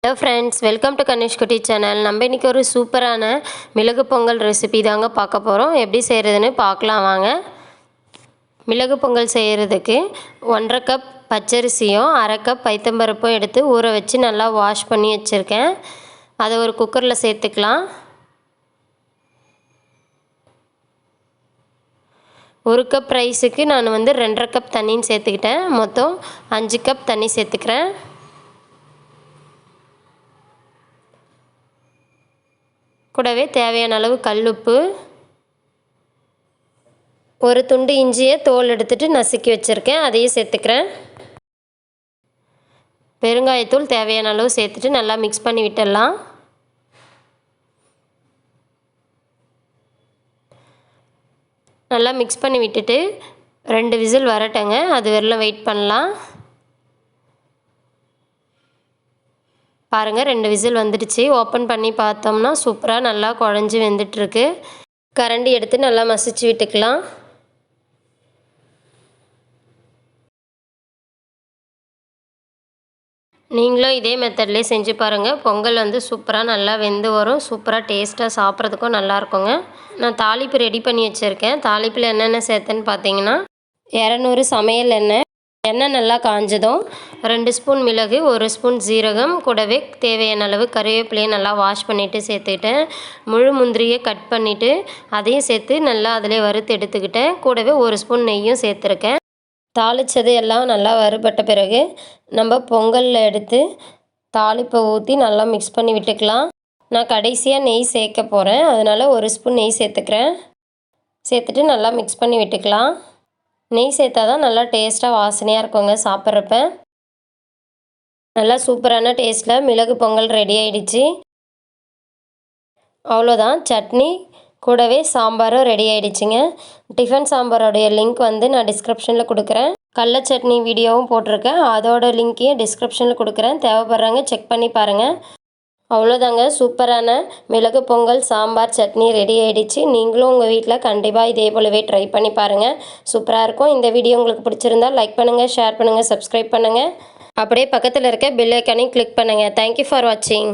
Hello friends, welcome to Kanish குட்டி channel. நம்ம இன்றைக்கி ஒரு சூப்பரான மிளகு பொங்கல் ரெசிபி தாங்க பார்க்க போகிறோம். எப்படி செய்கிறதுன்னு பார்க்கலாம் வாங்க. மிளகு பொங்கல் செய்கிறதுக்கு 1.5 கப் பச்சரிசியும் 1/2 கப் பைத்தம்பருப்பும் எடுத்து ஊற வச்சு நல்லா வாஷ் பண்ணி வச்சுருக்கேன். அதை ஒரு குக்கரில் சேர்த்துக்கலாம். 1 கப் ரைஸுக்கு நான் 2.5 கப் தண்ணின்னு சேர்த்துக்கிட்டேன். மொத்தம் 5 கப் தண்ணி சேர்த்துக்கிறேன். கூடவே தேவையான அளவு கல்லுப்பு, ஒரு துண்டு இஞ்சியை தோல் எடுத்துட்டு நசுக்கி வச்சுருக்கேன், அதையும் சேர்த்துக்கிறேன். பெருங்காயத்தூள் தேவையான அளவு சேர்த்துட்டு நல்லா மிக்ஸ் பண்ணி விட்டுடலாம். நல்லா மிக்ஸ் பண்ணி விட்டுட்டு 2 விசில் வரட்டங்க, அது வரலாம் வெயிட் பண்ணலாம். பாருங்கள், 2 விசில் வந்துடுச்சு. ஓப்பன் பண்ணி பார்த்தோம்னா சூப்பராக நல்லா குழஞ்சி வெந்துட்டுருக்கு. கரண்டி எடுத்து நல்லா மசிச்சு விட்டுக்கலாம். நீங்களும் இதே மெத்தட்லேயே செஞ்சு பாருங்கள். பொங்கல் சூப்பராக நல்லா வெந்து வரும். சூப்பராக டேஸ்ட்டாக சாப்பிட்றதுக்கும் நல்லாயிருக்குங்க. நான் தாளிப்பு ரெடி பண்ணி வச்சுருக்கேன். தாளிப்பில் என்னென்ன சேர்த்தேன்னு பார்த்தீங்கன்னா 200 சமையல் எண்ணெய். எண்ணெய் நல்லா காஞ்சதும் 2 ஸ்பூன் மிளகு, 1 ஸ்பூன் ஜீரகம், கூடவே தேவையான அளவு கருவேப்பிலையை நல்லா வாஷ் பண்ணிவிட்டு சேர்த்துக்கிட்டேன். முழு முந்திரியை கட் பண்ணிவிட்டு அதையும் சேர்த்து நல்லா அதிலே வறுத்து எடுத்துக்கிட்டேன். கூடவே 1 ஸ்பூன் நெய்யும் சேர்த்துருக்கேன். தாளித்தது எல்லாம் நல்லா வறுபட்ட பிறகு நம்ம பொங்கலில் எடுத்து தாளிப்பை ஊற்றி நல்லா மிக்ஸ் பண்ணி விட்டுக்கலாம். நான் கடைசியாக நெய் சேர்க்க போகிறேன், அதனால் 1 ஸ்பூன் நெய் சேர்த்துக்கிறேன். சேர்த்துட்டு நல்லா மிக்ஸ் பண்ணி விட்டுக்கலாம். நெய் சேர்த்தா தான் நல்லா டேஸ்ட்டாக வாசனையாக இருக்குங்க சாப்பிட்றப்ப. நல்லா சூப்பரான டேஸ்ட்டில் மிளகு பொங்கல் ரெடி ஆகிடுச்சு. அவ்வளோதான், சட்னி கூடவே சாம்பாரும் ரெடி ஆகிடுச்சிங்க. டிஃபன் சாம்பாரோடைய லிங்க் நான் டிஸ்கிரிப்ஷனில் கொடுக்குறேன். கடலை சட்னி வீடியோவும் போட்டிருக்கேன், அதோட லிங்க்கையும் டிஸ்கிரிப்ஷனில் கொடுக்குறேன். தேவைப்படுறாங்க செக் பண்ணி பாருங்கள். அவ்வளோதாங்க, சூப்பரான மிளகு பொங்கல் சாம்பார் சட்னி ரெடி ஆகிடுச்சு. நீங்களும் உங்கள் வீட்டில் கண்டிப்பாக இதே போலவே ட்ரை பண்ணி பாருங்கள். சூப்பராக இருக்கும். இந்த வீடியோ உங்களுக்கு பிடிச்சிருந்தால் லைக் பண்ணுங்கள், ஷேர் பண்ணுங்கள், சப்ஸ்கிரைப் பண்ணுங்கள். அப்படியே பக்கத்தில் இருக்க பெல் ஐக்கானையும் கிளிக் பண்ணுங்கள். தேங்க்யூ ஃபார் வாட்சிங்.